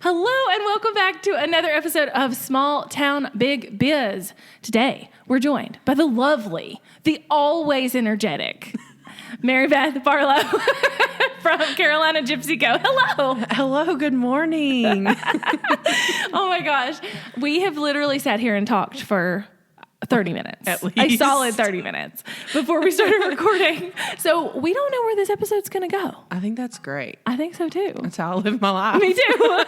Hello and welcome back to another episode of Small Town Big Biz. Today, we're joined by the lovely, the always energetic Mary Beth Barlow from Carolina Gypsy Co. Hello. Hello, good morning. Oh my gosh. We have literally sat here and talked for 30 minutes. At least. A solid 30 minutes before we started recording. So we don't know where this episode's going to go. I think that's great. I think so too. That's how I live my life. Me too.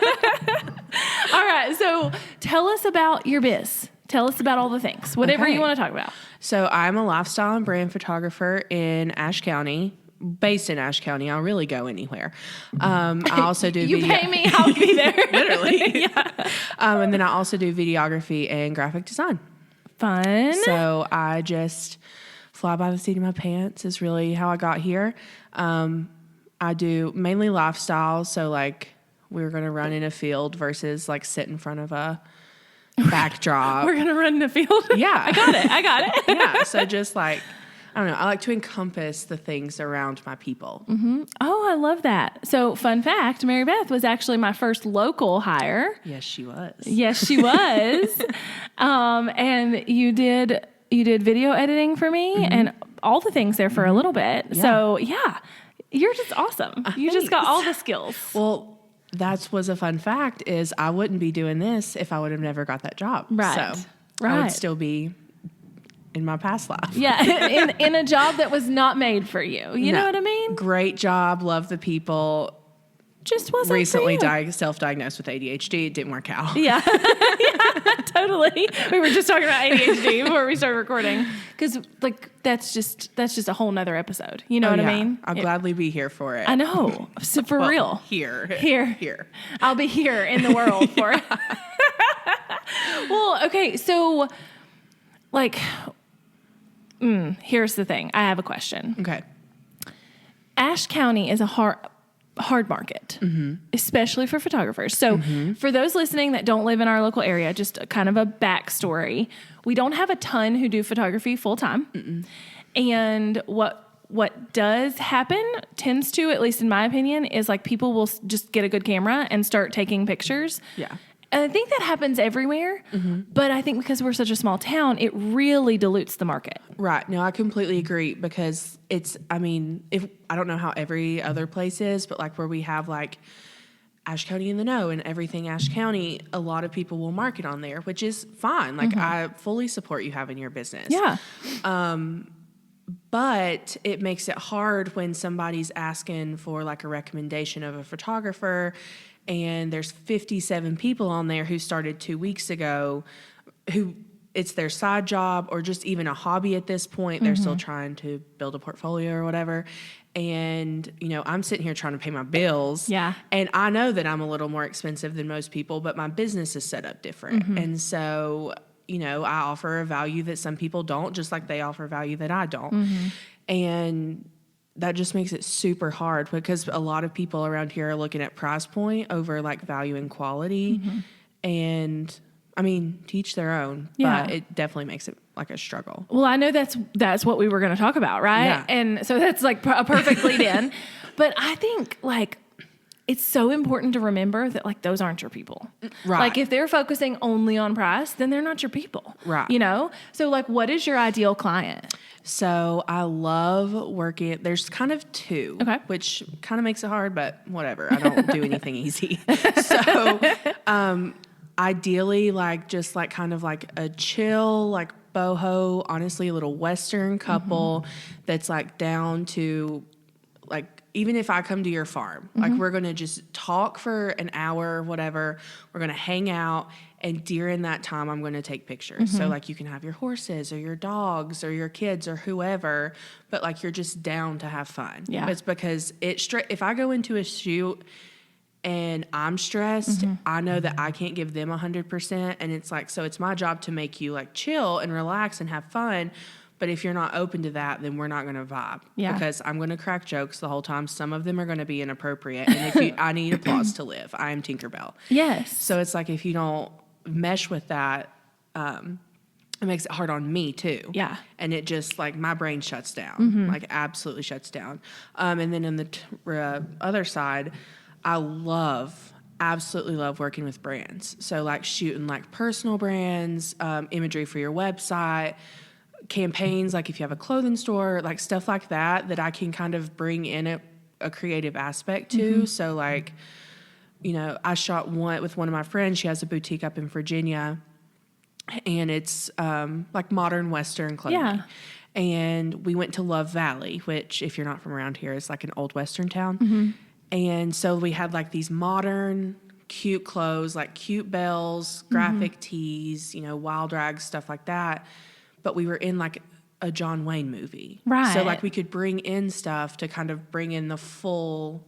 All right. So tell us about your biz. Tell us about all the things, whatever you want to talk about. So I'm a lifestyle and brand photographer in Ashe County, based in Ashe County. I'll really go anywhere. I also do You pay me, I'll be there. Literally. Yeah. And then I also do videography and graphic design. Fun. So I just fly by the seat of my pants is really how I got here. I do mainly lifestyle. So like we're going to run in a field versus like sit in front of a backdrop. We're going to run in the field. Yeah. I got it. Yeah. So just like, I don't know. I like to encompass the things around my people. Mm-hmm. Oh, I love that. So fun fact, Mary Beth was actually my first local hire. Yes, she was. Yes, she was. And you did video editing for me and all the things there for a little bit. Yeah. So yeah, you're just awesome. You just got all the skills. Well, that was a fun fact is I wouldn't be doing this if I would have never got that job. Right. So I would still be in my past life. Yeah. in a job that was not made for you. You know what I mean? Great job. Love the people. Just wasn't recently for you. Self-diagnosed with ADHD. It didn't work out. Yeah. Yeah, totally. We were just talking about ADHD before we started recording. Because like that's just a whole nother episode. You know what I mean? I'll gladly be here for it. I know. So for real. Here. I'll be here in the world for it. Well, okay. So like, here's the thing. I have a question. Okay. Ashe County is a hard market, especially for photographers. So for those listening that don't live in our local area, just kind of a backstory, we don't have a ton who do photography full time. And what does happen tends to, at least in my opinion, is like people will just get a good camera and start taking pictures. Yeah. And I think that happens everywhere, but I think because we're such a small town, it really dilutes the market. Right. No, I completely agree because if I don't know how every other place is, but like where we have like Ashe County in the know and everything Ashe County, a lot of people will market on there, which is fine. Like I fully support you having your business. Yeah. But it makes it hard when somebody's asking for like a recommendation of a photographer and there's 57 people on there who started 2 weeks ago who it's their side job or just even a hobby at this point. They're still trying to build a portfolio or whatever. And, I'm sitting here trying to pay my bills. Yeah. And I know that I'm a little more expensive than most people, but my business is set up different. And so, I offer a value that some people don't, just like they offer value that I don't. And that just makes it super hard because a lot of people around here are looking at price point over like value and quality. And teach their own, but it definitely makes it like a struggle. Well, I know that's what we were going to talk about, right? Yeah. And so that's like a perfect lead in. But I think like it's so important to remember that like those aren't your people. Right. Like if they're focusing only on price, then they're not your people. Right. So like what is your ideal client? So I love working. There's kind of two, which kind of makes it hard, but whatever. I don't do anything easy. So ideally, like just like kind of like a chill, like boho, honestly, a little Western couple that's like down to like, even if I come to your farm, like we're going to just talk for an hour or whatever, we're going to hang out. And during that time, I'm going to take pictures. So like you can have your horses or your dogs or your kids or whoever, but like you're just down to have fun. Yeah. It's because if I go into a shoot and I'm stressed, I know that I can't give them 100%. And it's like, so it's my job to make you like chill and relax and have fun. But if you're not open to that, then we're not going to vibe. Yeah. Because I'm going to crack jokes the whole time. Some of them are going to be inappropriate. And I need applause to live. I am Tinkerbell. Yes. So it's like if you don't mesh with that, it makes it hard on me too. Yeah. And it just like my brain shuts down, like absolutely shuts down. And then on the other side, I love absolutely love working with brands. So like shooting like personal brands, imagery for your website, campaigns, like if you have a clothing store, like stuff like that I can kind of bring in a creative aspect to. So like, you know, I shot one with one of my friends. She has a boutique up in Virginia, and it's like modern Western clothing. Yeah. And we went to Love Valley, which if you're not from around here, is like an old Western town. And so we had like these modern, cute clothes, like cute bells, graphic tees, you know, wild rags, stuff like that. But we were in like a John Wayne movie. Right. So like we could bring in stuff to kind of bring in the full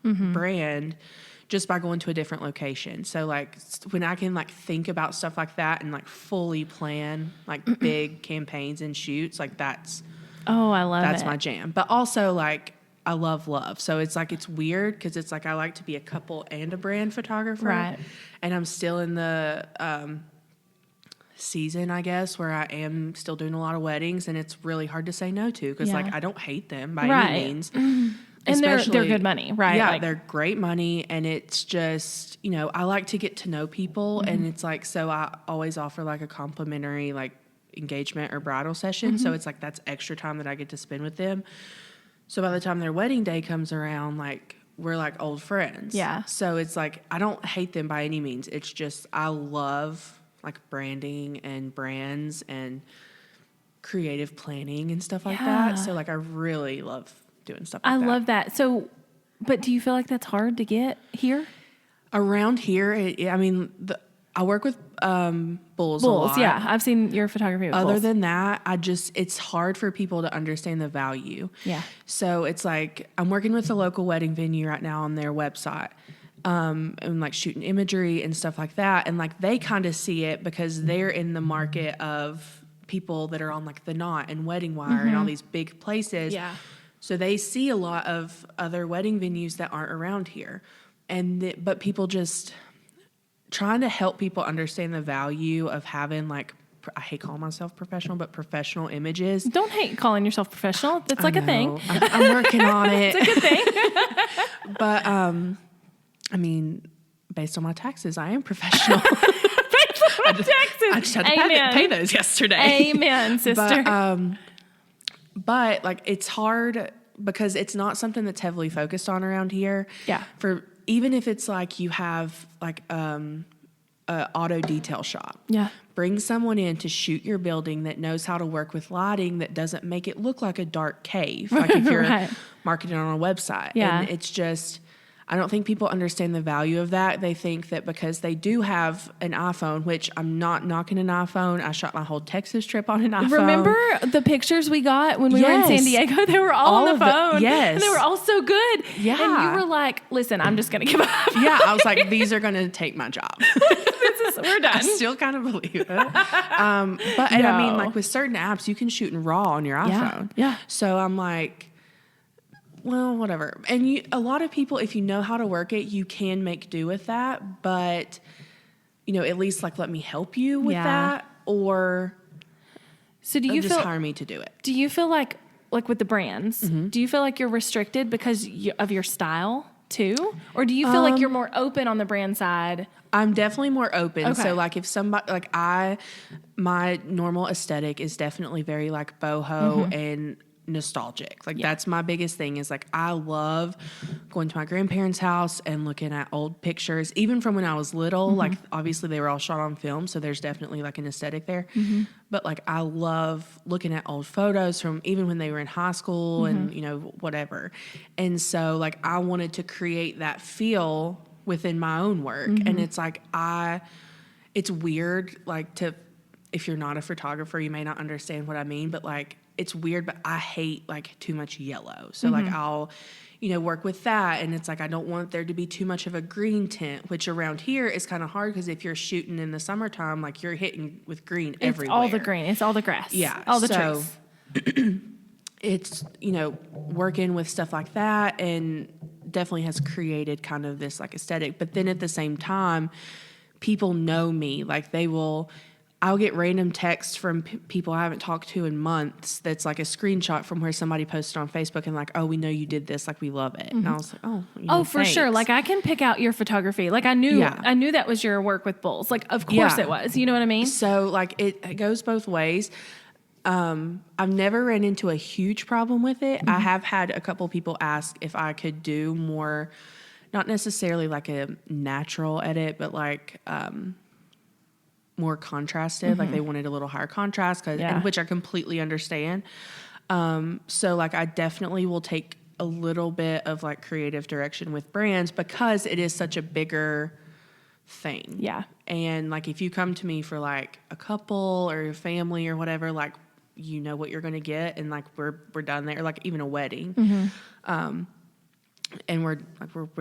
brand just by going to a different location. So like when I can like think about stuff like that and like fully plan like big campaigns and shoots, like that's I love that's it. my jam. But also like I love. So it's like, it's weird because it's like I like to be a couple and a brand photographer. Right. And I'm still in the season, I guess, where I am still doing a lot of weddings, and it's really hard to say no to because like I don't hate them by any means. And they're good money, right? Yeah, like, they're great money, and it's just, you know, I like to get to know people, and it's like, so I always offer like a complimentary like engagement or bridal session. So it's like that's extra time that I get to spend with them. So by the time their wedding day comes around, like we're like old friends. Yeah. So it's like I don't hate them by any means. It's just I love like branding and brands and creative planning and stuff like that. So like I really love doing stuff like that. I love that. So, but do you feel like that's hard to get here? Around here, I work with bulls a lot. Yeah. I've seen your photography with Other bulls. than that, it's hard for people to understand the value. Yeah. So it's like I'm working with a local wedding venue right now on their website. And like shooting imagery and stuff like that. And like they kind of see it because they're in the market of people that are on like The Knot and Wedding Wire and all these big places. Yeah. So they see a lot of other wedding venues that aren't around here. But people just trying to help people understand the value of having like, I hate calling myself professional, but professional images. Don't hate calling yourself professional. That's like a thing. I'm working on it. It's a good thing. But, I mean, based on my taxes, I am professional. I just had to pay those yesterday. Amen, sister. But like it's hard because it's not something that's heavily focused on around here. Yeah. For even if it's like you have like a auto detail shop. Yeah. Bring someone in to shoot your building that knows how to work with lighting that doesn't make it look like a dark cave. Like if you're marketing on a website. Yeah. And it's just, I don't think people understand the value of that. They think that because they do have an iPhone, which I'm not knocking an iPhone. I shot my whole Texas trip on an iPhone. Remember the pictures we got when we were in San Diego? They were all on the phone. Yes. And they were all so good. Yeah. And you were like, listen, I'm just going to give up. Yeah. I was like, these are going to take my job. We're done. I still kind of believe it. I mean, like with certain apps, you can shoot in RAW on your iPhone. Yeah. So I'm like, well, whatever. And a lot of people, if you know how to work it, you can make do with that. But, you know, at least like let me help you with that, or so do you just hire me to do it. Do you feel like with the brands, do you feel like you're restricted because of your style too, or do you feel like you're more open on the brand side? I'm definitely more open. Okay. So like if somebody like my normal aesthetic is definitely very like boho and nostalgic. Like that's my biggest thing is like I love going to my grandparents' house and looking at old pictures, even from when I was little. Like obviously they were all shot on film, so there's definitely like an aesthetic there. But like I love looking at old photos from even when they were in high school and you know whatever. And so like I wanted to create that feel within my own work. And it's like it's weird like if you're not a photographer, you may not understand what I mean, but like it's weird, but I hate like too much yellow. So like I'll, you know, work with that. And it's like, I don't want there to be too much of a green tint, which around here is kind of hard because if you're shooting in the summertime, like you're hitting with green everywhere. It's all the green. It's all the grass. Yeah. All the trees. It's, you know, working with stuff like that and definitely has created kind of this like aesthetic. But then at the same time, people know me. Like I'll get random texts from people I haven't talked to in months that's like a screenshot from where somebody posted on Facebook and like, oh, we know you did this, like we love it. And I was like, oh, for thanks. sure. Like I can pick out your photography. Like I knew that was your work with bulls. Like of course it was. You know what I mean? So like it goes both ways. I've never ran into a huge problem with it. I have had a couple people ask if I could do more, not necessarily like a natural edit, but like more contrasted. Like they wanted a little higher contrast, which I completely understand. So like I definitely will take a little bit of like creative direction with brands because it is such a bigger thing. Yeah. And like if you come to me for like a couple or a family or whatever, like you know what you're going to get, and like we're done there. Like even a wedding, and we're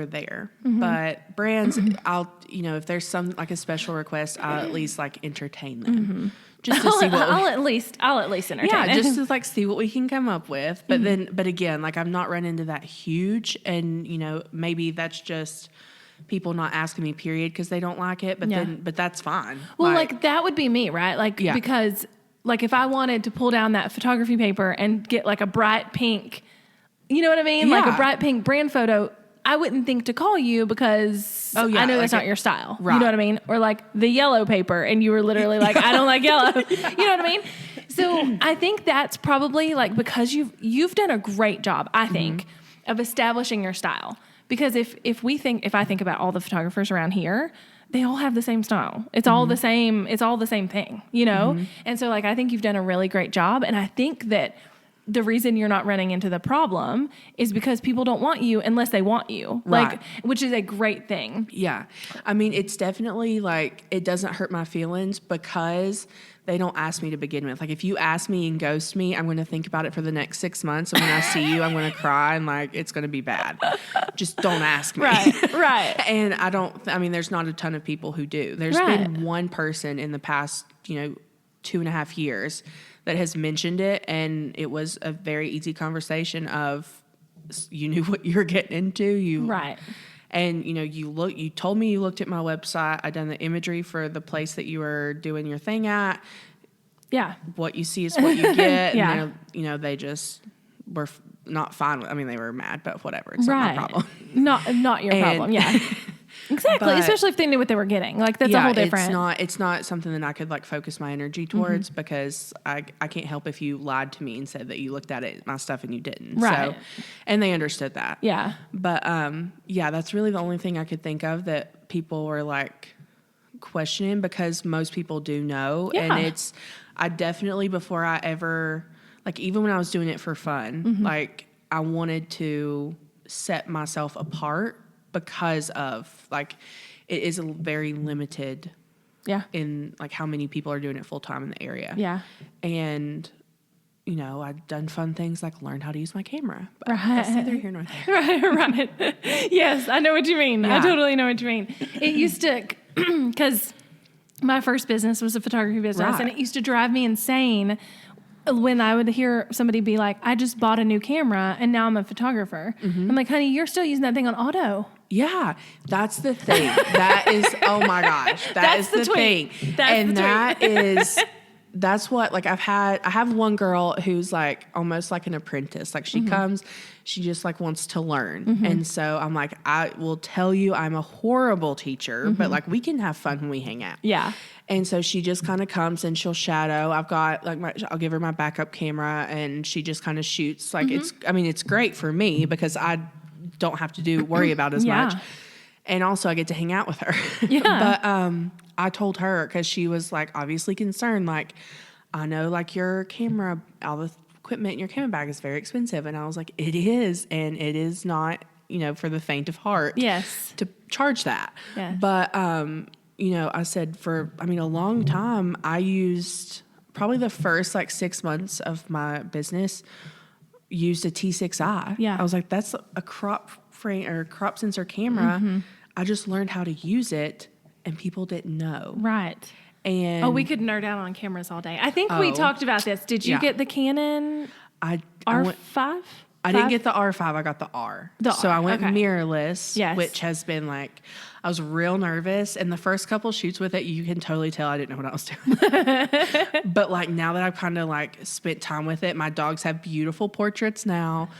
there. But brands, I'll if there's some like a special request, I'll at least like entertain them. Just to see what I'll at least entertain. Yeah, just to like see what we can come up with. But but again, like I'm not running into that huge, and maybe that's just people not asking me period because they don't like it. But that's fine. Well, like that would be me, right? Like because like if I wanted to pull down that photography paper and get like a bright pink, you know what I mean? Like a bright pink brand photo, I wouldn't think to call you because I know that's not your style. Right. You know what I mean? Or like the yellow paper and you were literally like, I don't like yellow. You know what I mean? So I think that's probably like because you've done a great job, I think, of establishing your style. Because if I think about all the photographers around here, they all have the same style. It's all the same. It's all the same thing, And so like, I think you've done a really great job. And I think that the reason you're not running into the problem is because people don't want you unless they want you, right. Which is a great thing. Yeah. I mean, it's definitely like, it doesn't hurt my feelings because they don't ask me to begin with. Like if you ask me and ghost me, I'm going to think about it for the next 6 months. And when I see you, I'm going to cry and like, it's going to be bad. Just don't ask me. Right. And there's not a ton of people who do. There's been one person in the past, 2.5 years that has mentioned it. And it was a very easy conversation of you knew what you were getting into. Right. And, you told me you looked at my website. I done the imagery for the place that you were doing your thing at. Yeah. What you see is what you get. Yeah. And they just were not fine with, they were mad, but whatever. It's not my problem. Not your problem. Yeah. Exactly. But, especially if they knew what they were getting. Like that's a whole different. It's not something that I could like focus my energy towards because I can't help if you lied to me and said that you looked at my stuff and you didn't. Right. So, and they understood that. Yeah. But that's really the only thing I could think of that people were like questioning because most people do know. Yeah. And I definitely before I ever like even when I was doing it for fun, like I wanted to set myself apart. Because of like, it is a very limited, in like how many people are doing it full time in the area. Yeah, and I've done fun things like learned how to use my camera. But that's neither here nor there. Right. Yes, I know what you mean. Yeah. I totally know what you mean. It used to, because my first business was a photography business, and it used to drive me insane. When I would hear somebody be like, I just bought a new camera and now I'm a photographer. I'm like, honey, you're still using that thing on auto. Yeah, that's the thing. That is, oh my gosh, that's the thing. That's what, like I have one girl who's like almost like an apprentice. Like she comes, she just like wants to learn. And so I'm like, I will tell you I'm a horrible teacher, but like we can have fun when we hang out. Yeah. And so she just kind of comes and she'll shadow. I've got like I'll give her my backup camera and she just kind of shoots. Like it's great for me because I don't have to worry about as much. And also I get to hang out with her. Yeah. But I told her because she was like obviously concerned, like, I know like your camera, all the equipment in your camera bag is very expensive. And I was like, it is. And it is not, for the faint of heart. Yes. To charge that. Yes. But, I said a long time, I used probably the first like 6 months of my business used a T6i. Yeah. I was like, that's a crop frame or crop sensor camera. I just learned how to use it and people didn't know. Right. And we could nerd out on cameras all day. I think we talked about this. Did you get the Canon R5? I didn't get the R5. I got the R. So I went mirrorless, which has been like, I was real nervous. And the first couple shoots with it, you can totally tell I didn't know what I was doing. But like now that I've kind of like spent time with it, my dogs have beautiful portraits now.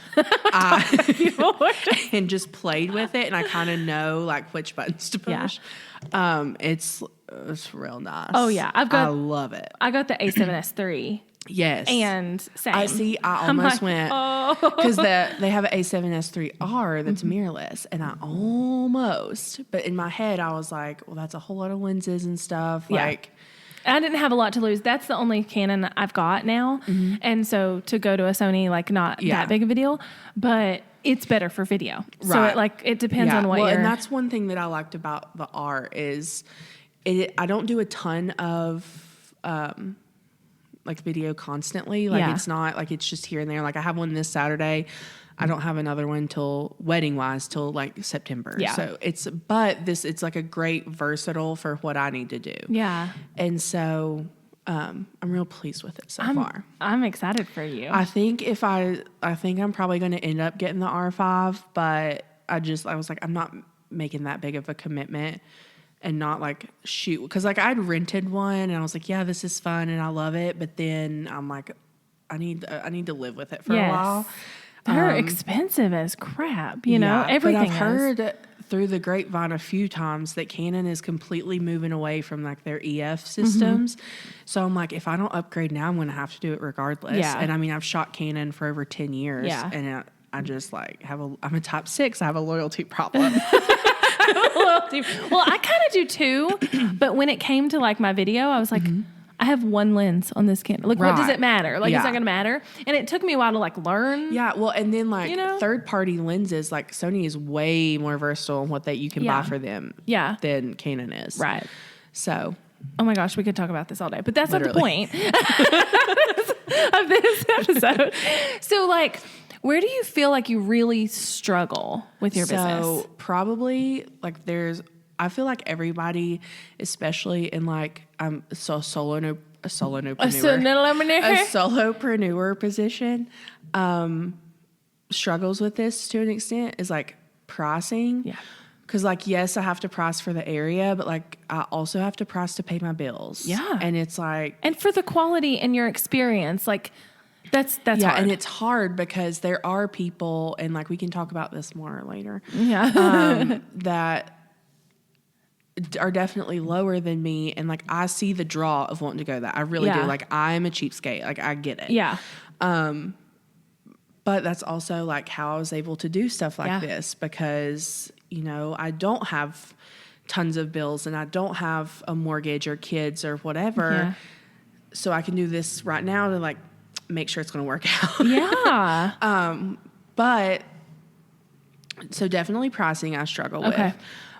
And just played with it. And I kind of know like which buttons to push. Yeah. It's real nice. Oh yeah. I love it. I got the A7S III. Yes. And same. I almost went, because they have an A7S3R that's mirrorless, and I almost, but in my head I was like, well, that's a whole lot of lenses and stuff. Yeah. Like, I didn't have a lot to lose. That's the only Canon I've got now. Mm-hmm. And so to go to a Sony, like not that big of a deal, but it's better for video. Right. So it depends on what you're. And that's one thing that I liked about the R is I don't do a ton of, like video constantly. Like it's not like it's just here and there. Like I have one this Saturday. I don't have another one till wedding wise till like September. Yeah. So it's like a great versatile for what I need to do. Yeah. And so I'm real pleased with it so far. I'm excited for you. I think I'm probably going to end up getting the R5, but I was like, I'm not making that big of a commitment. And not like shoot, because like I'd rented one and I was like, yeah, this is fun and I love it. But then I'm like, I need to live with it for a while. They're expensive as crap, you know. Everything. But I've heard through the grapevine a few times that Canon is completely moving away from like their EF systems. Mm-hmm. So I'm like, if I don't upgrade now, I'm going to have to do it regardless. Yeah. And I mean, I've shot Canon for over 10 years. Yeah. And I just like I'm a type 6. I have a loyalty problem. Well, I kind of do too, but when it came to like my video, I was like, I have one lens on this camera. Like, what does it matter? Like, it's not going to matter. And it took me a while to like learn. Yeah. Well, and then like third-party lenses, like Sony is way more versatile in what you can buy for them than Canon is. Right. So. Oh my gosh, we could talk about this all day, but that's not the point of this episode. So like, where do you feel like you really struggle with your business? So probably like I feel like everybody, especially in like a solopreneur position, struggles with this to an extent is like pricing. Yeah. Because like, yes, I have to price for the area, but like I also have to price to pay my bills. Yeah. And it's like. And for the quality and your experience, like. That's hard. And it's hard because there are people, and like we can talk about this more later, that are definitely lower than me, and like I see the draw of wanting to go that. I really do. Like I'm a cheapskate. Like I get it. Yeah. But that's also like how I was able to do stuff like this because, I don't have tons of bills and I don't have a mortgage or kids or whatever. Yeah. So I can do this right now to like make sure it's going to work out. Yeah. But so definitely pricing I struggle with,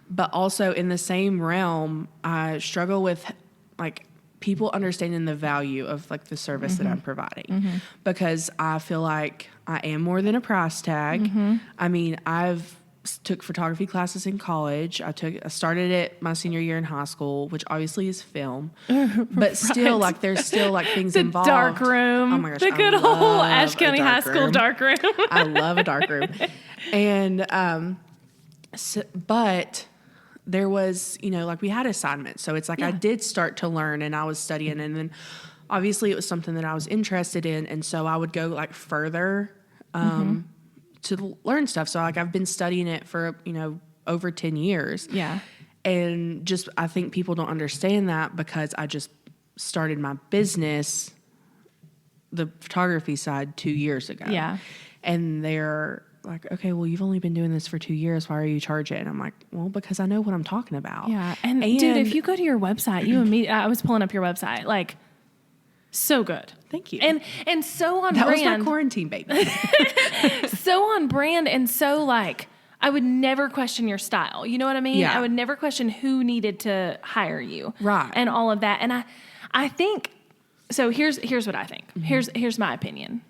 but also in the same realm, I struggle with like people understanding the value of like the service that I'm providing because I feel like I am more than a price tag. I mean, I've took photography classes in college. I started it my senior year in high school, which obviously is film, but still like there's still like things involved. Dark room. Oh my gosh. The good old Ashe County High School dark room. I love a dark room. And, but there was, like we had assignments. So it's like I did start to learn and I was studying and then obviously it was something that I was interested in. And so I would go like further, to learn stuff. So like I've been studying it for, over 10 years. Yeah. And just, I think people don't understand that because I just started my business, the photography side 2 years ago. Yeah. And they're like, okay, well, you've only been doing this for 2 years. Why are you charging? And I'm like, well, because I know what I'm talking about. Yeah. And dude, if you go to your website, I was pulling up your website, like, so good. Thank you. And so on brand. That was my quarantine baby. So on brand and so like, I would never question your style. You know what I mean? Yeah. I would never question who needed to hire you. Right. And all of that. And I think, so here's what I think. Here's my opinion.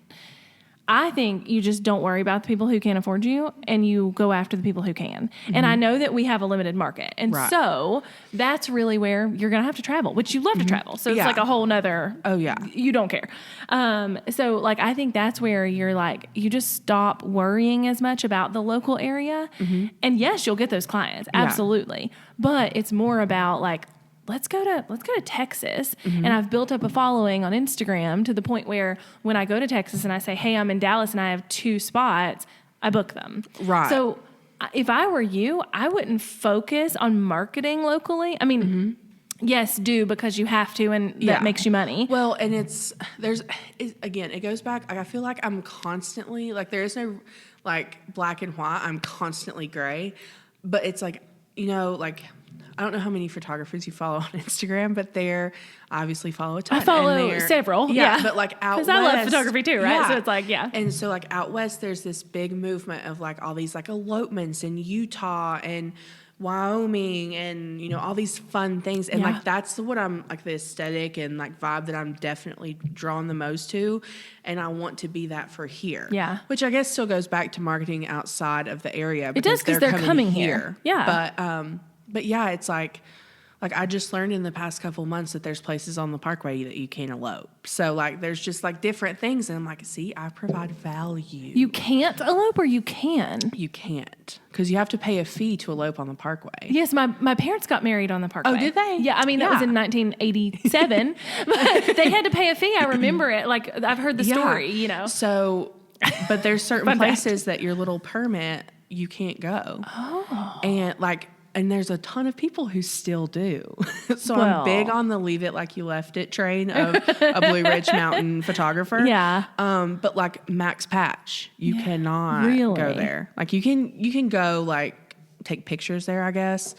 I think you just don't worry about the people who can't afford you and you go after the people who can. Mm-hmm. And I know that we have a limited market. And so that's really where you're going to have to travel, which you love to travel. So it's like a whole nother, you don't care. So like, I think that's where you're like, you just stop worrying as much about the local area. Mm-hmm. And yes, you'll get those clients. Absolutely. But it's more about like, let's go to Texas. Mm-hmm. And I've built up a following on Instagram to the point where when I go to Texas and I say, hey, I'm in Dallas and I have 2 spots, I book them. Right. So if I were you, I wouldn't focus on marketing locally. I mean, yes, do because you have to and that makes you money. Well, and again, it goes back. I feel like I'm constantly, like there is no like black and white. I'm constantly gray. But it's like, you know, like I don't know how many photographers you follow on Instagram, but they're obviously follow a ton. I follow several. Yeah. But like out west. Because I love photography too, right? Yeah. So it's like, And so like out west, there's this big movement of like all these like elopements in Utah and Wyoming and, you know, all these fun things. And like, that's what I'm like the aesthetic and like vibe that I'm definitely drawn the most to. And I want to be that for here. Yeah. Which I guess still goes back to marketing outside of the area. It does because they're coming here. Yeah. But yeah, it's like I just learned in the past couple months that there's places on the Parkway that you can't elope. So like there's just like different things. And I'm like, see, I provide value. You can't elope or you can? You can't. Because you have to pay a fee to elope on the Parkway. Yes, my parents got married on the Parkway. Oh, did they? Yeah, I mean, that was in 1987. But they had to pay a fee. I remember it. Like, I've heard the story, you know. So, but there's certain places that your little permit, you can't go. Oh. And there's a ton of people who still do. So I'm big on the leave it like you left it train of a Blue Ridge Mountain photographer. Yeah. But like Max Patch, you cannot go there. Like you can go like take pictures there, I guess.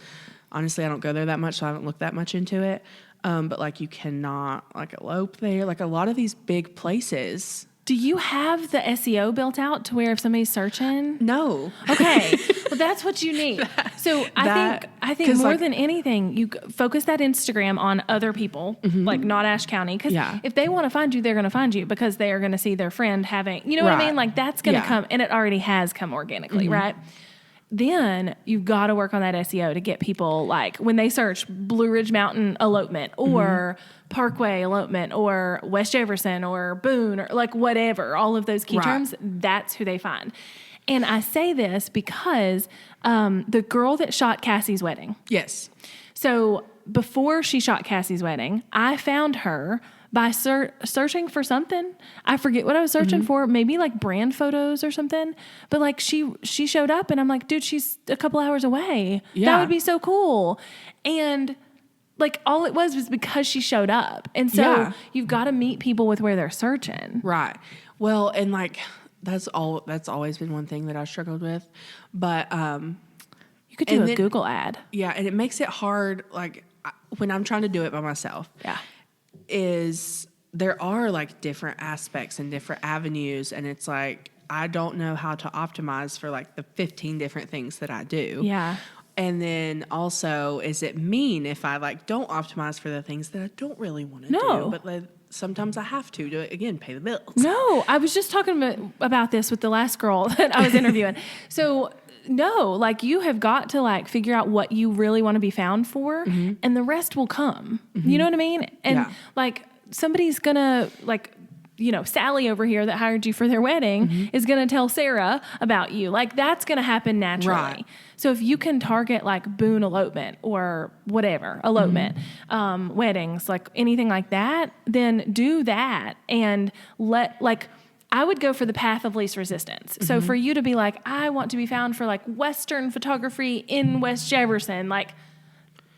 Honestly, I don't go there that much, so I haven't looked that much into it. But like you cannot like elope there. Like a lot of these big places. Do you have the SEO built out to where if somebody's searching? No. Okay. Well, that's what you need. So I think more than anything, you focus that Instagram on other people, like not Ashe County. Because if they want to find you, they're going to find you because they are going to see their friend having, you know what I mean? Like that's going to come, and it already has come organically, right? Then you've got to work on that SEO to get people like when they search Blue Ridge Mountain elopement or Parkway elopement or West Jefferson or Boone or like whatever, all of those key terms, that's who they find. And I say this because the girl that shot Cassie's wedding. Yes. So before she shot Cassie's wedding, I found her by searching for something. I forget what I was searching for, maybe like brand photos or something. But like she showed up and I'm like, dude, she's a couple hours away. Yeah. That would be so cool. And like all it was because she showed up. And so you've got to meet people with where they're searching. Right. Well, and like that's always been one thing that I struggled with. But you could do a Google ad. Yeah, and it makes it hard like when I'm trying to do it by myself. Yeah. Is there are like different aspects and different avenues, and it's like I don't know how to optimize for like the 15 different things that I do. Yeah. And then also, is it mean if I like don't optimize for the things that I don't really want to do, but like, sometimes I have to again pay the bills. No, I was just talking about this with the last girl that I was interviewing. So no, like you have got to like figure out what you really want to be found for, and the rest will come. You know what I mean? And like somebody's gonna like, you know, Sally over here that hired you for their wedding is gonna tell Sarah about you. Like that's gonna happen naturally. Right. So if you can target like Boone elopement or whatever elopement, weddings, like anything like that, then do that and I would go for the path of least resistance. So for you to be like, I want to be found for like Western photography in West Jefferson, like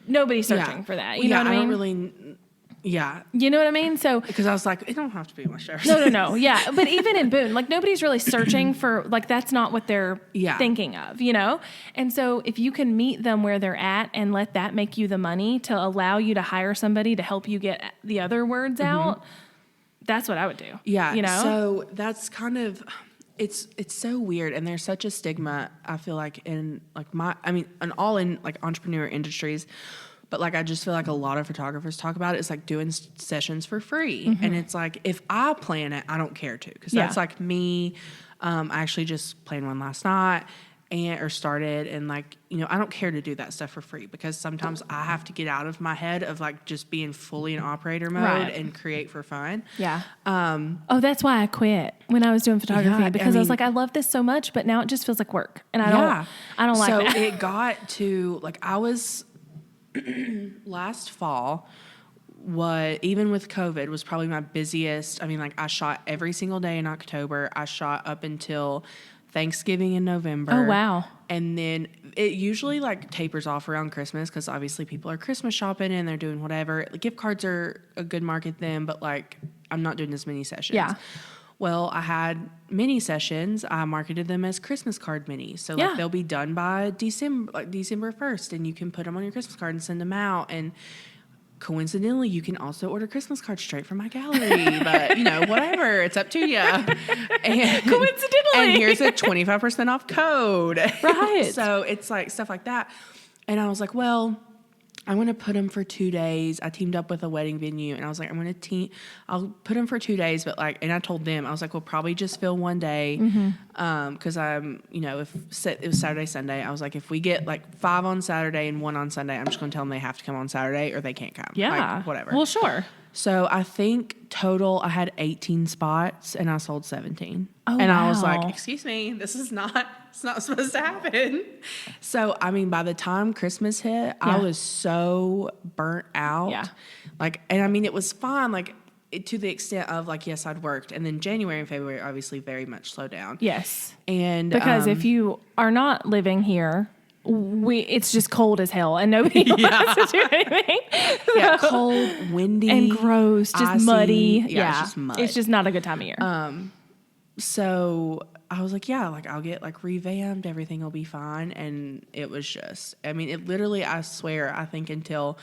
nobody's searching for that. You know what I mean? I don't really. Yeah. You know what I mean? So because I was like, it don't have to be West Jefferson. No. Yeah. But even in Boone, like nobody's really searching for, like that's not what they're thinking of, you know? And so if you can meet them where they're at and let that make you the money to allow you to hire somebody to help you get the other words out, that's what I would do. Yeah. You know? So that's kind of, it's so weird. And there's such a stigma, I feel like in like in all in like entrepreneur industries But like, I just feel like a lot of photographers talk about it. It's like doing sessions for free. And it's like, if I plan it, I don't care to, because that's like me. I actually just planned one last night or started. And like, you know, I don't care to do that stuff for free, because sometimes I have to get out of my head of like just being fully in operator mode and create for fun. Yeah. That's why I quit when I was doing photography, because I was like, I love this so much, but now it just feels like work. And I don't like that. So it got to like, I was last fall, even with COVID, was probably my busiest. I mean, like, I shot every single day in October. I shot up until Thanksgiving in November. Oh, wow. And then it usually like tapers off around Christmas, because obviously people are Christmas shopping and they're doing whatever. Gift cards are a good market then, but like, I'm not doing as many sessions. Yeah. Well, I had mini sessions. I marketed them as Christmas card minis. So like, they'll be done by December 1st, and you can put them on your Christmas card and send them out. And coincidentally, you can also order Christmas cards straight from my gallery, but you know, whatever, it's up to you. And coincidentally, and here's a 25% off code. Right. So it's like stuff like that. And I was like, well, I'm going to put them for 2 days. I teamed up with a wedding venue, and I was like, I'll put them for 2 days, but like, and I told them, I was like, we'll probably just fill one day. Cause I'm, you know, if it was Saturday, Sunday, I was like, if we get like 5 on Saturday and 1 on Sunday, I'm just going to tell them they have to come on Saturday or they can't come. Yeah. Like, whatever. Well, sure. So I think total I had 18 spots and I sold 17. Oh, and wow. I was like, excuse me, it's not supposed to happen. So, I mean, by the time Christmas hit, I was so burnt out. Yeah. Like, and I mean, it was fine. Like, to the extent of like, yes, I'd worked. And then January and February obviously very much slowed down. Yes. And because if you are not living here, it's just cold as hell and nobody wants to do anything. Yeah, cold, windy, and gross, just icy. muddy. Yeah, it's just mud. It's just not a good time of year. So I was like, yeah, like I'll get like revamped, everything will be fine. And it was just, I mean, it literally, I swear, I think until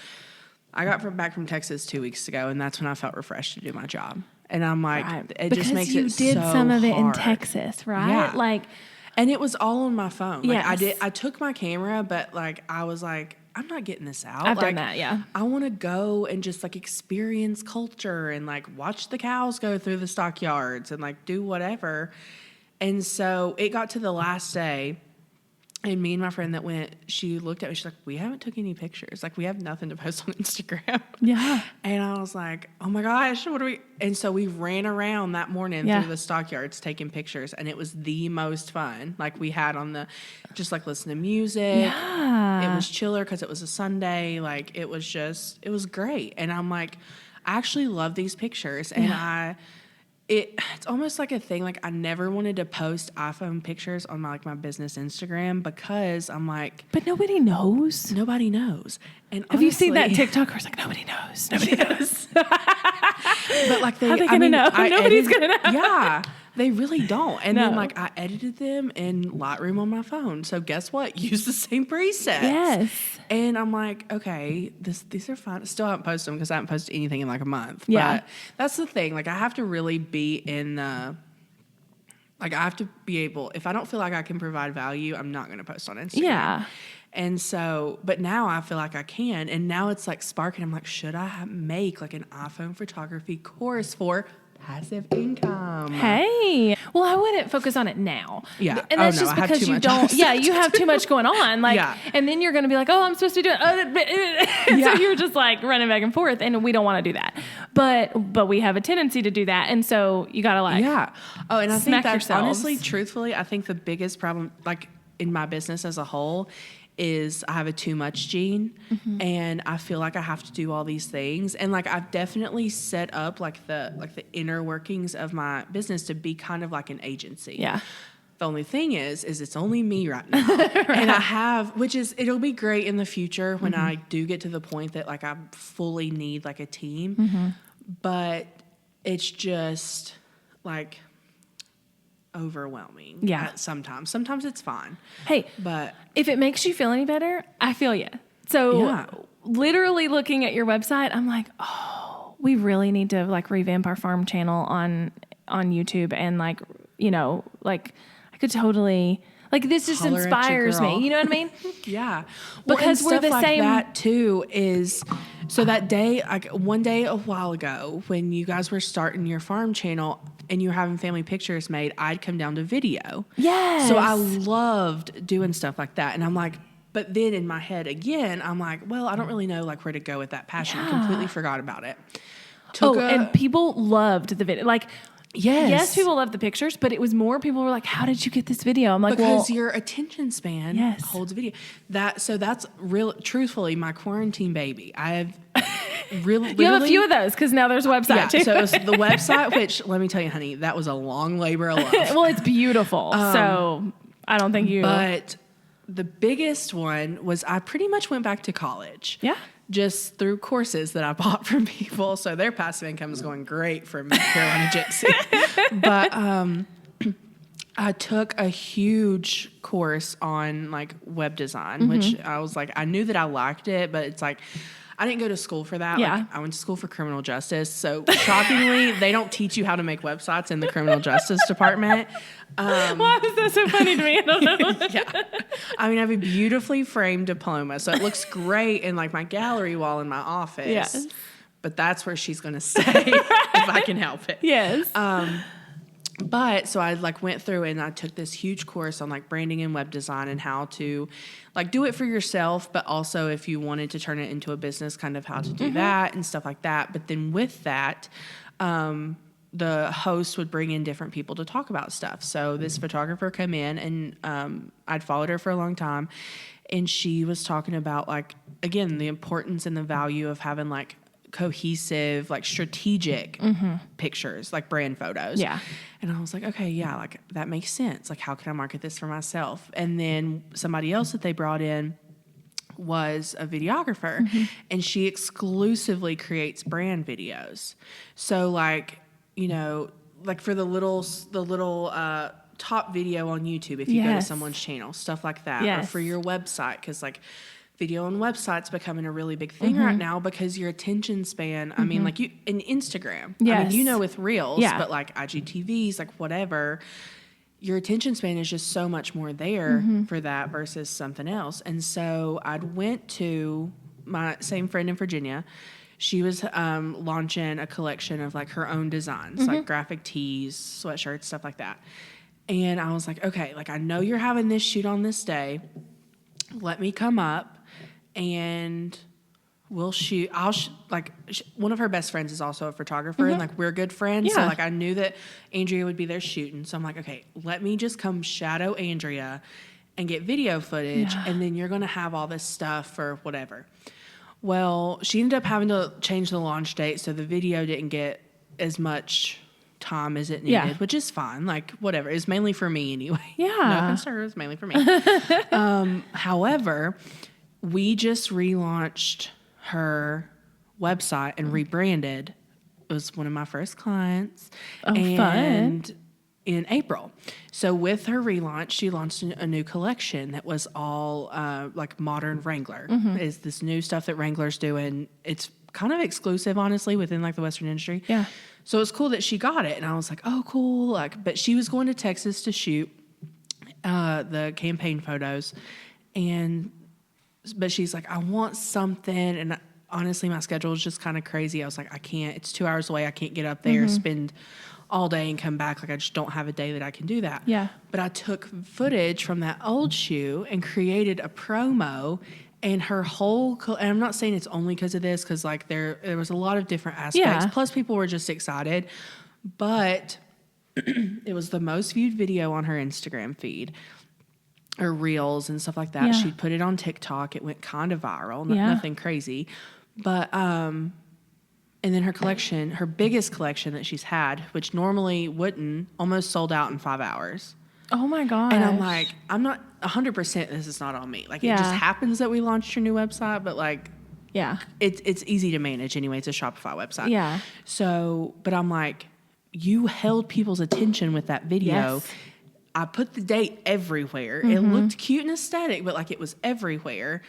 I got back from Texas 2 weeks ago, and that's when I felt refreshed to do my job. And I'm like, it because just makes you it so did some of it in hard. Texas, right? Yeah. Like, and it was all on my phone. Like yes. I took my camera, but like I was like, I'm not getting this out. I've like, done that, yeah. I want to go and just like experience culture and like watch the cows go through the stockyards and like do whatever. And so it got to the last day, and me and my friend that went, she looked at me, she's like, we haven't took any pictures. Like, we have nothing to post on Instagram. Yeah. And I was like, oh my gosh, what do we? And so we ran around that morning through the stockyards taking pictures, and it was the most fun. Like, we had just like listen to music. Yeah. It was chiller because it was a Sunday. Like, it was great. And I'm like, I actually love these pictures. And it's almost like a thing. Like, I never wanted to post iPhone pictures on my business Instagram, because I'm like, but nobody knows. Nobody knows. And have you seen that TikTok where it's like, nobody knows. Nobody knows. But like, how are they gonna know? Nobody's gonna know. Yeah, they really don't. And then like, I edited them in Lightroom on my phone. So guess what? Use the same presets. Yes. And I'm like, okay, these are fine. Still haven't posted them because I haven't posted anything in like a month. Yeah. But that's the thing. Like, I have to really be in the, like, I have to be able, if I don't feel like I can provide value, I'm not going to post on Instagram. Yeah. And so, but now I feel like I can. And now it's like sparking. I'm like, should I make like an iPhone photography course for passive income? Hey, well, I wouldn't focus on it now. Yeah. And that's just because you don't, you have too much going on. Like, and then you're going to be like, oh, I'm supposed to be doing, so you're just like running back and forth, and we don't want to do that. But we have a tendency to do that. And so you got to like, Oh, and I think that's yourselves. honestly, truthfully, I think the biggest problem, like in my business as a whole, is I have a too much gene, and I feel like I have to do all these things. And like, I've definitely set up like the inner workings of my business to be kind of like an agency. Yeah. The only thing is it's only me right now. Right. And I have, it'll be great in the future when I do get to the point that like I fully need like a team, but it's just like overwhelming. Sometimes it's fine. Hey, but if it makes you feel any better, I feel you. So literally looking at your website, I'm like, oh, we really need to like revamp our farm channel on YouTube, and like, you know, like I could totally, Like, this just Holler at your inspires girl. me. You know what I mean? Yeah. Because and we're stuff the like same- that too is, so that day, like one day a while ago when you guys were starting your farm channel and you were having family pictures made, I'd come down to video. Yes. So I loved doing stuff like that. And I'm like, but then in my head again, I'm like, well, I don't really know like where to go with that passion. I completely forgot about it. And people loved the video. Like, yes, people loved the pictures, but it was more people were like, how did you get this video? I'm like, because your attention span Yes. holds video. So that's real, truthfully, my quarantine baby. I have really, you have a few of those because now there's a website too. So it was the website, which let me tell you, honey, that was a long labor of love. Well, it's beautiful. So I don't think you. But the biggest one was I pretty much went back to college. Yeah. Just through courses that I bought from people. So their passive income is going great from Carolina Gypsy. But I took a huge course on like web design, which I was like, I knew that I liked it, but it's like, I didn't go to school for that. Yeah. Like, I went to school for criminal justice. So shockingly, they don't teach you how to make websites in the criminal justice department. Why is that so funny to me? I don't know. Yeah. I mean, I have a beautifully framed diploma, so it looks great in like my gallery wall in my office. Yes. But that's where she's going to stay if I can help it. Yes. But so I like went through and I took this huge course on like branding and web design and how to like do it for yourself, but also if you wanted to turn it into a business, kind of how to do that and stuff like that. But then with that, the host would bring in different people to talk about stuff. So this photographer come in and I'd followed her for a long time, and she was talking about like, again, the importance and the value of having like cohesive, like strategic pictures, like brand photos. Yeah. And I was like, okay, yeah, like that makes sense. Like, how can I market this for myself? And then somebody else that they brought in was a videographer, and she exclusively creates brand videos. So like, you know, like for the little top video on YouTube, if you go to someone's channel, stuff like that, or for your website, because like video on websites becoming a really big thing right now because your attention span, I mean, like you in Instagram, I mean, you know, with Reels, but like IGTVs, like whatever, your attention span is just so much more there for that versus something else. And so I'd went to my same friend in Virginia. She was launching a collection of like her own designs, like graphic tees, sweatshirts, stuff like that. And I was like, okay, like I know you're having this shoot on this day. Let me come up and we'll shoot. One of her best friends is also a photographer, and like we're good friends. So like I knew that Andrea would be there shooting. So I'm like, okay, let me just come shadow Andrea and get video footage, and then you're going to have all this stuff or whatever. Well, she ended up having to change the launch date, so the video didn't get as much time as it needed, which is fine. Like, whatever. It's mainly for me anyway. Yeah. No offense to her, it's mainly for me. However, we just relaunched her website and rebranded. It was one of my first clients. Oh, fun. In April. So with her relaunch, she launched a new collection that was all like modern Wrangler. Is this new stuff that Wrangler's doing. It's kind of exclusive, honestly, within like the Western industry. Yeah. So it's cool that she got it. And I was like, oh, cool. Like, but she was going to Texas to shoot the campaign photos. But she's like, I want something. And honestly, my schedule is just kind of crazy. I was like, I can't. It's 2 hours away. I can't get up there, spend all day and come back. Like, I just don't have a day that I can do that. Yeah. But I took footage from that old shoe and created a promo, and her whole, and I'm not saying it's only because of this, because like there was a lot of different aspects. Plus people were just excited, but it was the most viewed video on her Instagram feed or Reels and stuff like that. She'd put it on TikTok. It went kind of viral, nothing crazy. But, and then her collection, her biggest collection that she's had, which normally wouldn't, almost sold out in 5 hours. Oh my gosh. And I'm like, I'm not 100%, this is not on me. Like, it just happens that we launched her new website, but like, it's easy to manage anyway. It's a Shopify website. Yeah. So, but I'm like, you held people's attention with that video. Yes. I put the date everywhere. It looked cute and aesthetic, but like it was everywhere.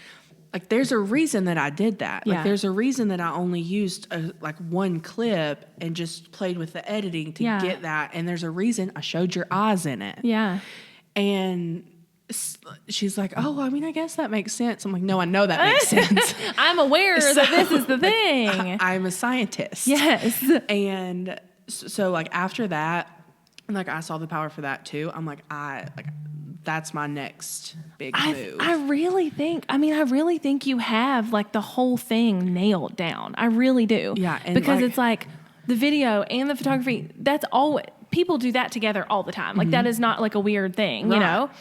Like, there's a reason that I did that. Like, there's a reason that I only used like one clip and just played with the editing to get that. And there's a reason I showed your eyes in it. Yeah. And she's like, oh, I mean, I guess that makes sense. I'm like, no, I know that makes sense. I'm aware that this is the thing. I'm a scientist. Yes. And so like after that, like I saw the power for that too. I'm like, that's my next big move. I really think you have like the whole thing nailed down. I really do. Yeah. And because it's like the video and the photography, that's all, people do that together all the time. Like that is not like a weird thing, you know?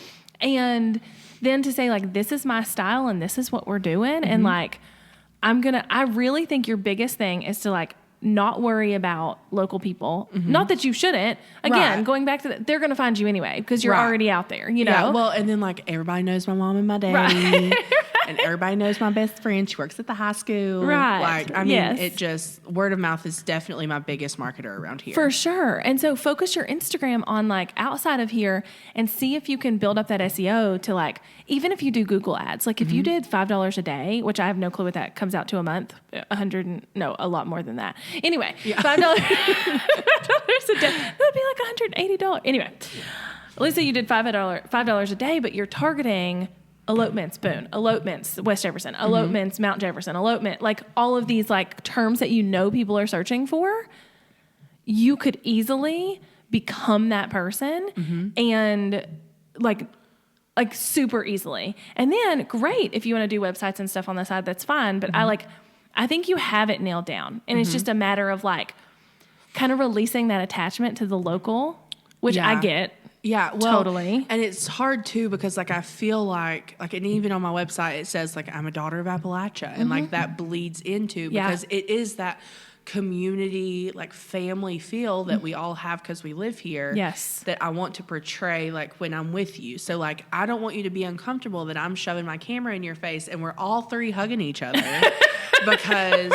And then to say like, this is my style and this is what we're doing. And like, I really think your biggest thing is to like, not worry about local people. Not that you shouldn't. Again, going back to they're going to find you anyway because you're already out there, you know? Yeah, well, and then like everybody knows my mom and my daddy. And everybody knows my best friend. She works at the high school. Right. Like, I mean, it just, word of mouth is definitely my biggest marketer around here. For sure. And so focus your Instagram on like outside of here and see if you can build up that SEO to like, even if you do Google ads, like if you did $5 a day, which I have no clue what that comes out to a month, a lot more than that. Anyway, $5 $5 a day, that would be like $180. Anyway, let's say you did $5 a day, but you're targeting elopements, Boone, elopements, West Jefferson, elopements, Mount Jefferson, elopement, like all of these like terms that you know people are searching for, you could easily become that person and like super easily. And then great, if you want to do websites and stuff on the side, that's fine. But I think you have it nailed down. And it's just a matter of like kind of releasing that attachment to the local, which I get. Yeah, well, totally. And it's hard too because like I feel like and even on my website it says like I'm a daughter of Appalachia and like that bleeds into because it is that community like family feel that we all have because we live here. Yes. That I want to portray like when I'm with you. So like I don't want you to be uncomfortable that I'm shoving my camera in your face and we're all three hugging each other because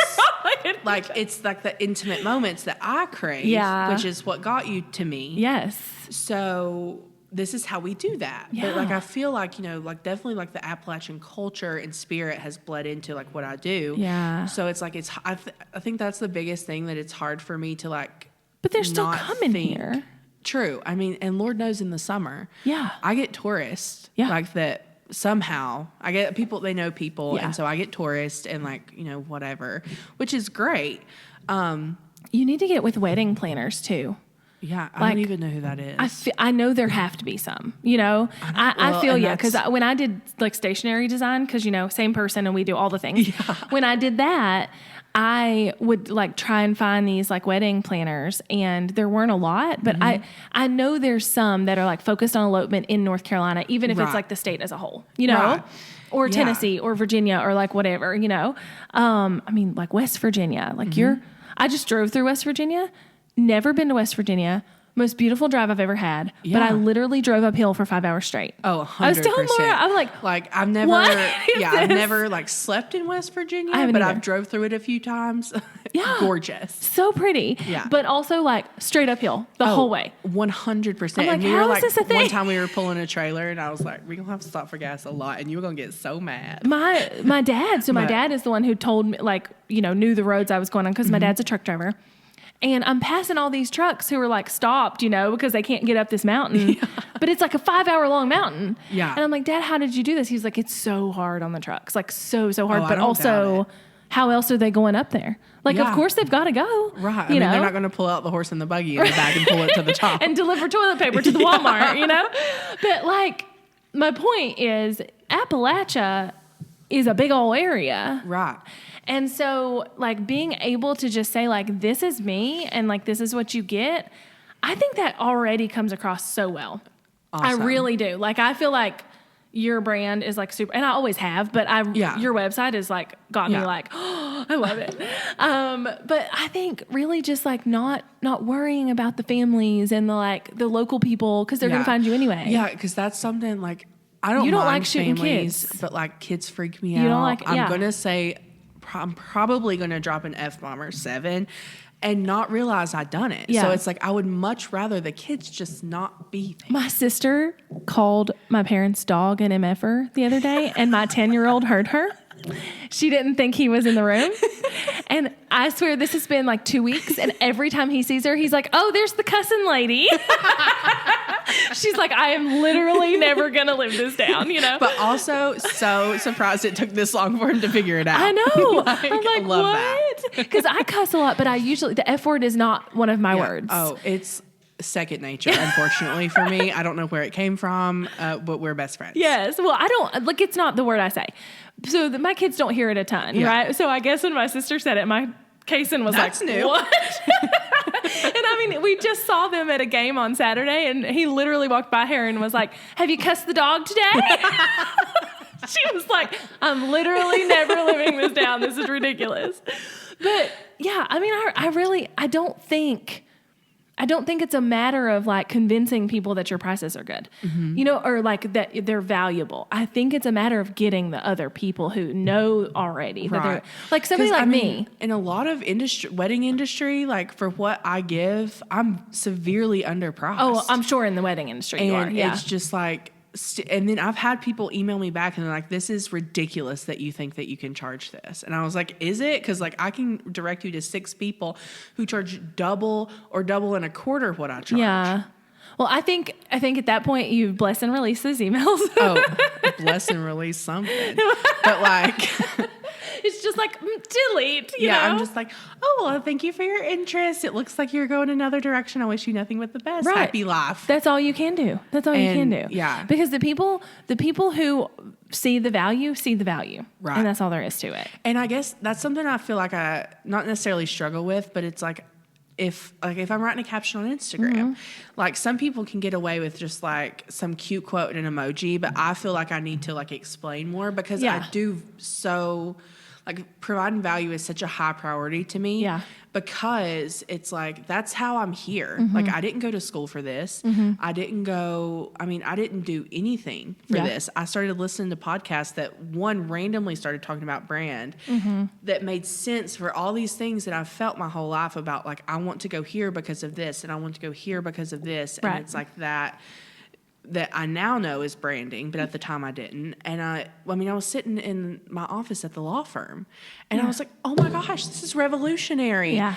like it's like the intimate moments that I crave, which is what got you to me. Yes. So this is how we do that. But like I feel like, you know, like definitely like the Appalachian culture and spirit has bled into like what I do. Yeah. So it's like I think that's the biggest thing that it's hard for me to like. But they're still coming here. True. I mean, and Lord knows in the summer. Yeah. I get tourists. Yeah. Like that somehow I get people, they know people. And so I get tourists and like, you know, whatever, which is great. You need to get with wedding planners too. Yeah, I don't even know who that is. I know there have to be some, you know. I feel you, because when I did like stationery design, because, you know, same person and we do all the things. Yeah. When I did that, I would like try and find these like wedding planners, and there weren't a lot, but I know there's some that are like focused on elopement in North Carolina, even if it's like the state as a whole, you know, or Tennessee or Virginia or like whatever, you know. I mean, like West Virginia, like I just drove through West Virginia. Never been to West Virginia. Most beautiful drive I've ever had. Yeah. But I literally drove uphill for 5 hours straight. Oh, 100%. I was telling Laura, I'm like I've never, I've never like slept in West Virginia, but I've drove through it a few times. Yeah. Gorgeous. So pretty. Yeah. But also like straight uphill the whole way. 100%. I'm like, how is this a thing? One time we were pulling a trailer and I was like, we're going to have to stop for gas a lot and you were going to get so mad. My dad, my dad is the one who told me, like, you know, knew the roads I was going on because my dad's a truck driver. And I'm passing all these trucks who are like stopped, you know, because they can't get up this mountain. Yeah. But it's like a 5-hour long mountain. Yeah. And I'm like, Dad, how did you do this? He's like, it's so hard on the trucks. Like so hard. But also, how else are they going up there? Like, of course they've got to go. Right. You know? They're not going to pull out the horse and the buggy in the back and pull it to the top. And deliver toilet paper to the Walmart, you know? But like, my point is Appalachia is a big old area. Right. And so, like, being able to just say, like, this is me and, like, this is what you get, I think that already comes across so well. Awesome. I really do. Like, I feel like your brand is, like, super, and I always have, but your website is, like, got me, like, oh, I love it. But I think really just, like, not worrying about the families and, the local people because they're going to find you anyway. Yeah, because that's something, like, I don't you don't mind like shooting families, kids. But, like, kids freak me out. You don't like, I'm going to say... I'm probably going to drop an F-bomb or 7 and not realize I'd done it. Yeah. So it's like I would much rather the kids just not be there. My sister called my parents' dog an MFer the other day, and my 10-year-old heard her. She didn't think he was in the room. And I swear this has been like 2 weeks, and every time he sees her, he's like, oh, there's the cussing lady. She's like, I am literally never going to live this down, you know? But also so surprised it took this long for him to figure it out. I know. I'm like, love what? Because I cuss a lot, but the F word is not one of my words. Oh, it's second nature, unfortunately, for me. I don't know where it came from, but we're best friends. Yes. Well, I don't, like, it's not the word I say. So my kids don't hear it a ton, right? So I guess when my sister said it, my Kason was That's like, new. What? And I mean, we just saw them at a game on Saturday, and he literally walked by her and was like, have you cussed the dog today? She was like, I'm literally never living this down. This is ridiculous. But yeah, I mean, I don't think it's a matter of like convincing people that your prices are good, you know, or like that they're valuable. I think it's a matter of getting the other people who know already that they're like somebody like me. In a lot of wedding industry, like for what I give, I'm severely underpriced. Oh, I'm sure in the wedding industry you are. Yeah. It's just like, and then I've had people email me back and they're like, this is ridiculous that you think that you can charge this. And I was like, is it? Because like I can direct you to 6 people who charge double or double and a quarter what I charge. Yeah. Well, I think at that point you bless and release those emails. Oh, bless and release something. But like... It's just like, delete, you know? I'm just like, oh, well, thank you for your interest. It looks like you're going another direction. I wish you nothing but the best. Right. Happy life. That's all you can do. You can do. Yeah. Because the people who see the value. Right. And that's all there is to it. And I guess that's something I feel like I not necessarily struggle with, but it's like, if I'm writing a caption on Instagram, like some people can get away with just like some cute quote and an emoji, but I feel like I need to like explain more because I do so like providing value is such a high priority to me. Yeah. Because it's like, that's how I'm here. Like I didn't go to school for this. I didn't do anything for this. I started listening to podcasts that one randomly started talking about brand that made sense for all these things that I've felt my whole life about. Like I want to go here because of this and I want to go here because of this. Right. And it's like that I now know is branding, but at the time I didn't. And I was sitting in my office at the law firm and I was like, oh my gosh, this is revolutionary. Yeah.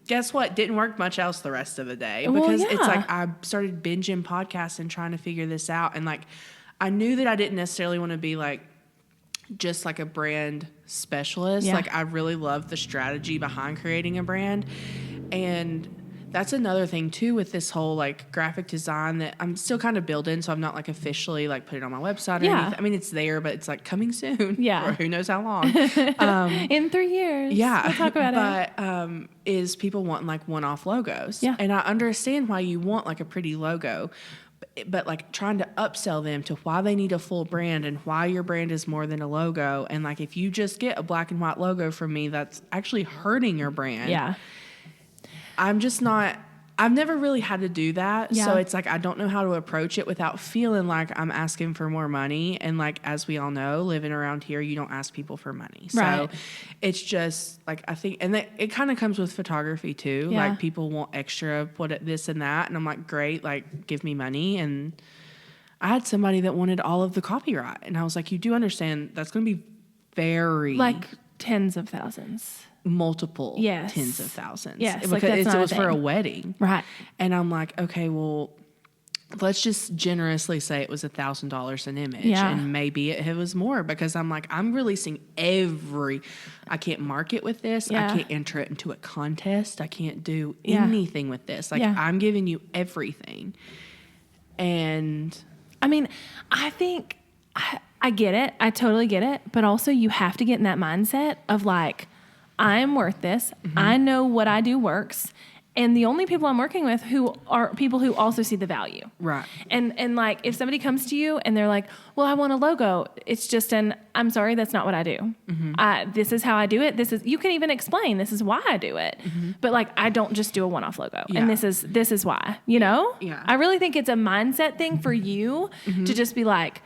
Guess what? Didn't work much else the rest of the day because it's like I started binging podcasts and trying to figure this out. And like, I knew that I didn't necessarily want to be like, just like a brand specialist. Like I really love the strategy behind creating a brand. And that's another thing too with this whole like graphic design that I'm still kind of building. So I'm not like officially like put it on my website or anything. I mean, it's there, but it's like coming soon. Yeah. Or who knows how long. In 3 years. Yeah. We'll talk about it. But is people wanting like one-off logos. Yeah. And I understand why you want like a pretty logo, but like trying to upsell them to why they need a full brand and why your brand is more than a logo. And like, if you just get a black and white logo from me, that's actually hurting your brand. Yeah. I've never really had to do that. Yeah. So it's like, I don't know how to approach it without feeling like I'm asking for more money. And like, as we all know, living around here, you don't ask people for money. Right. So it's just like, I think, and it kind of comes with photography too. Yeah. Like people want extra, this and that. And I'm like, great, like give me money. And I had somebody that wanted all of the copyright. And I was like, you do understand that's going to be very like tens of thousands. Multiple Yes. tens of thousands. Yes, Because like that's it not was a for a thing. wedding. Right. And I'm like, okay, well, let's just generously say it was $1,000 an image. Yeah. And maybe it was more because I'm like, I'm releasing I can't market with this. Yeah. I can't enter it into a contest. I can't do Yeah. anything with this. Like I'm giving you everything. And I mean, I think I get it. I totally get it. But also you have to get in that mindset of like, I'm worth this. I know what I do works. And the only people I'm working with who are people who also see the value. right. And like, if somebody comes to you and they're like, well, I want a logo. It's just I'm sorry, that's not what I do. This is how I do it. You can even explain, this is why I do it. But like, I don't just do a one-off logo. Yeah. And this is why, you know? Yeah. I really think it's a mindset thing for you to just be like,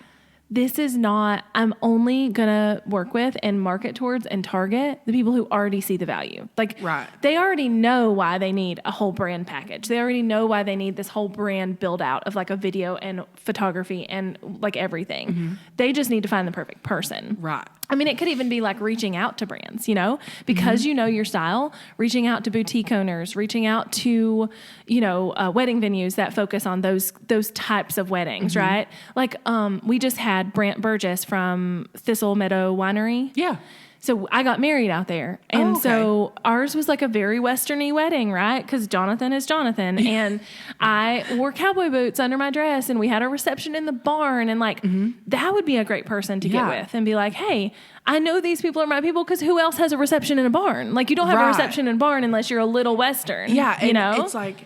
this is not, I'm only going to work with and market towards and target the people who already see the value. Like, Right. they already know why they need a whole brand package. They already know why they need this whole brand build out of like a video and photography and like everything. They just need to find the perfect person. Right. I mean, it could even be like reaching out to brands, you know, because you know your style, reaching out to boutique owners, reaching out to, you know, wedding venues that focus on those types of weddings, right? Like, we just had Brant Burgess from Thistle Meadow Winery. Yeah. So I got married out there. And so ours was like a very Western-y wedding, right? Because Jonathan is Jonathan. And I wore cowboy boots under my dress, and we had a reception in the barn. And like, that would be a great person to get with and be like, hey, I know these people are my people, because who else has a reception in a barn? Like, you don't have a reception in a barn unless you're a little Western. Yeah. You know? It's like,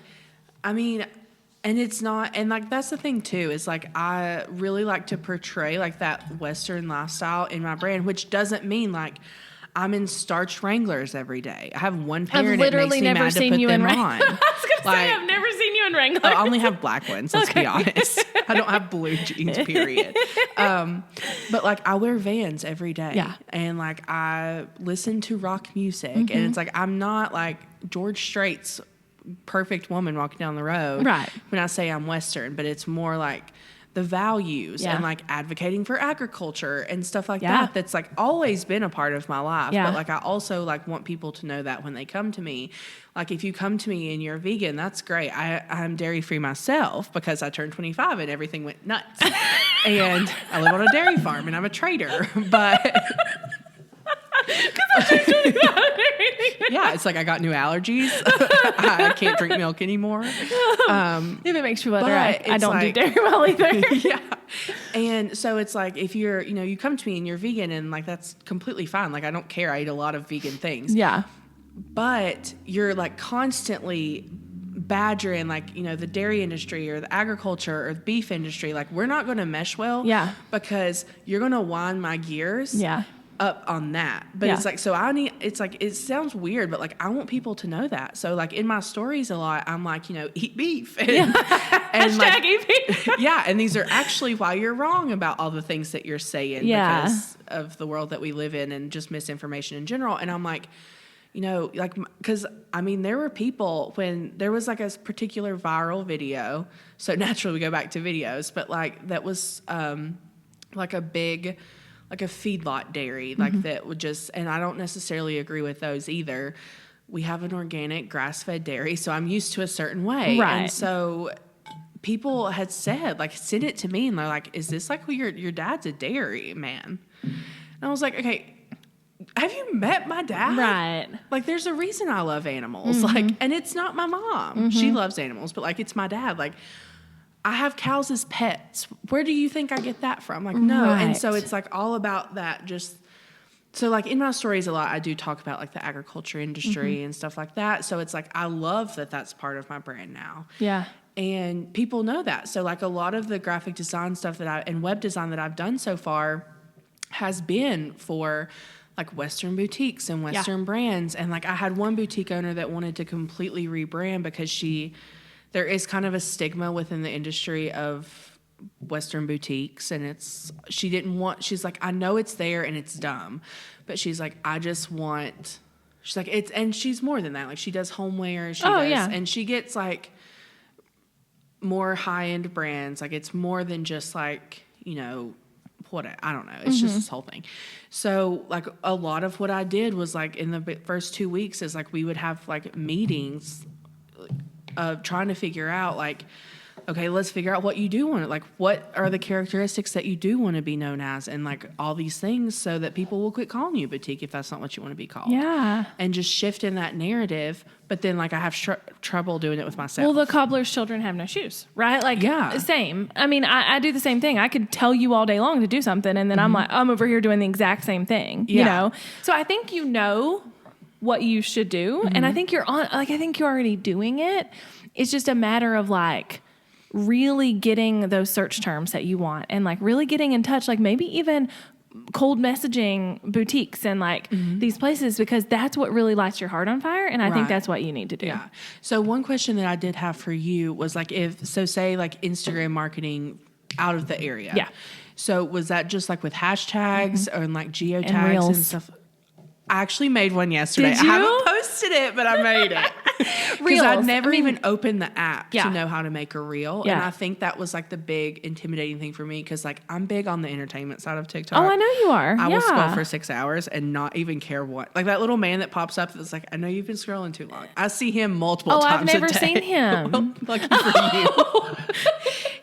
I mean... And it's not, and like, that's the thing too, is like, I really like to portray like that Western lifestyle in my brand, which doesn't mean like I'm in starched Wranglers every day. I have one pair and it makes me mad to put them on. I was going to say, I've never seen you in Wranglers. I only have black ones, let's be honest. I don't have blue jeans, period. But like, I wear Vans every day. Yeah. And like, I listen to rock music, and it's like, I'm not like George Strait's perfect woman walking down the road when I say I'm Western, but it's more like the values and like advocating for agriculture and stuff like that. That's like always been a part of my life. But like, I also like want people to know that when they come to me, like if you come to me and you're vegan, that's great. I'm dairy free myself because I turned 25 and everything went nuts. And I live on a dairy farm and I'm a trader, but yeah, it's like I got new allergies. I can't drink milk anymore. If it makes you better, I don't do like, dairy well either. Yeah. And so it's like, if you're, you know, you come to me and you're vegan, and like, that's completely fine. Like, I don't care. I eat a lot of vegan things. Yeah. But you're like constantly badgering, like, you know, the dairy industry or the agriculture or the beef industry. Like, we're not going to mesh well. Yeah. Because you're going to wind my gears. Yeah. Up on that. But it's like, so it's like, it sounds weird, but like, I want people to know that. So like, in my stories a lot, I'm like, you know, eat beef. And, and like, eat beef. Yeah. And these are actually why you're wrong about all the things that you're saying because of the world that we live in and just misinformation in general. And I'm like, you know, like, because I mean, there were people when there was like a particular viral video. So naturally we go back to videos, but like, that was like a big, like a feedlot dairy, like that would just, and I don't necessarily agree with those either. We have an organic grass-fed dairy, so I'm used to a certain way. Right. And so people had said, like, send it to me, and they're like, is this like, well, your dad's a dairy man? And I was like, okay, have you met my dad? Right. Like, there's a reason I love animals. Like, and it's not my mom. She loves animals, but like, it's my dad. Like, I have cows as pets. Where do you think I get that from? Like, no. Right. And so it's like all about that. Just so like in my stories a lot, I do talk about like the agriculture industry and stuff like that. So it's like, I love that that's part of my brand now. Yeah. And people know that. So like a lot of the graphic design stuff and web design that I've done so far has been for like Western boutiques and Western brands. And like, I had one boutique owner that wanted to completely rebrand because there is kind of a stigma within the industry of Western boutiques, and she's like, I know it's there and it's dumb, but she's like, she's like, and she's more than that. Like, she does homeware, and she gets like more high-end brands. Like, it's more than just like, you know, I don't know. It's just this whole thing. So like, a lot of what I did was like, in the first 2 weeks is like, we would have like meetings of trying to figure out like, okay, let's figure out what you do want to, like, what are the characteristics that you do want to be known as, and like all these things, so that people will quit calling you a boutique if that's not what you want to be called. Yeah. And just shift in that narrative. But then like, I have trouble doing it with myself. Well, the cobbler's children have no shoes, right? Like, same. I mean, I do the same thing. I could tell you all day long to do something, and then I'm like, I'm over here doing the exact same thing, you know? So I think you know what you should do. And I think you're already doing it. It's just a matter of like really getting those search terms that you want, and like really getting in touch, like maybe even cold messaging boutiques and like these places, because that's what really lights your heart on fire. And I think that's what you need to do. Yeah. So one question that I did have for you was like, say like Instagram marketing out of the area. Yeah. So was that just like with hashtags or like geotags and stuff? I actually made one yesterday. Did you? I haven't posted it, but I made it. Because I'd never even opened the app Yeah. to know how to make a reel. Yeah. And I think that was like the big intimidating thing for me because like I'm big on the entertainment side of TikTok. Oh, I know you are. I yeah. will scroll for 6 hours and not even care what. Like that little man that pops up that's like, I know you've been scrolling too long. I see him multiple times I've never a day. seen him. Well, lucky for you.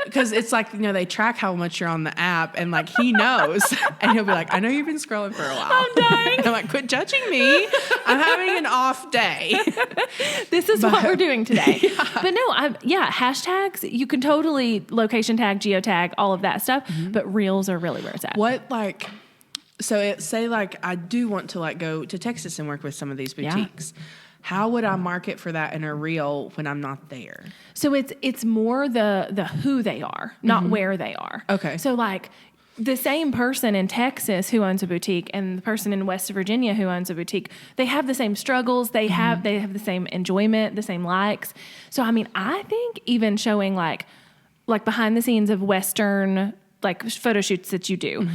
Because it's like, they track how much you're on the app and like he knows. And he'll be like, I know you've been scrolling for a while. I'm dying. And I'm like, quit judging me. I'm having an off day. This is what we're doing today. Yeah. But no, hashtags, you can totally location tag, geotag, all of that stuff. Mm-hmm. But reels are really where it's at. Say I do want to like go to Texas and work with some of these boutiques. Yeah. How would I market for that in a reel when I'm not there? So it's more the who they are, not where they are. Okay. So like the same person in Texas who owns a boutique and the person in West Virginia who owns a boutique, they have the same struggles. They have the same enjoyment, the same likes. So I mean, I think even showing like behind the scenes of Western like photo shoots that you do,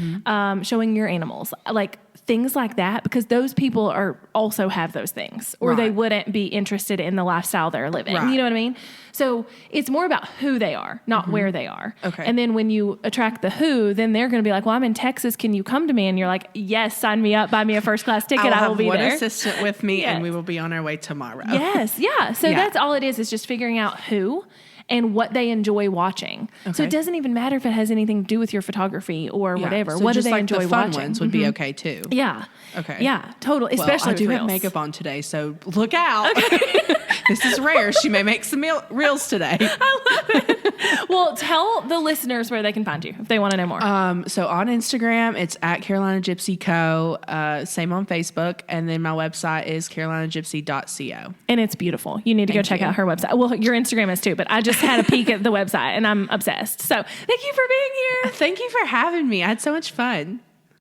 showing your animals, like things like that, because those people are also have those things, or they wouldn't be interested in the lifestyle they're living. Right. You know what I mean? So it's more about who they are, not where they are. Okay. And then when you attract the who, then they're going to be like, well, I'm in Texas. Can you come to me? And you're like, yes, sign me up, buy me a first class ticket. I will be there. I will have one assistant with me and we will be on our way tomorrow. Yes. Yeah. So that's all it is just figuring out who and what they enjoy watching. Okay. So it doesn't even matter if it has anything to do with your photography or whatever. So what do just they enjoy the fun watching? Ones would be okay too. Yeah. Okay. Yeah, totally. Especially I do reels. have makeup on today, so look out. Okay. This is rare. She may make some reels today. I love it. Well, tell the listeners where they can find you if they want to know more. So on Instagram, it's at Carolina Gypsy Co. Same on Facebook. And then my website is carolinagypsy.co. And it's beautiful. You need to go check out her website. Well, your Instagram is too, but I just had a peek at the website and I'm obsessed. So thank you for being here. Thank you for having me. I had so much fun.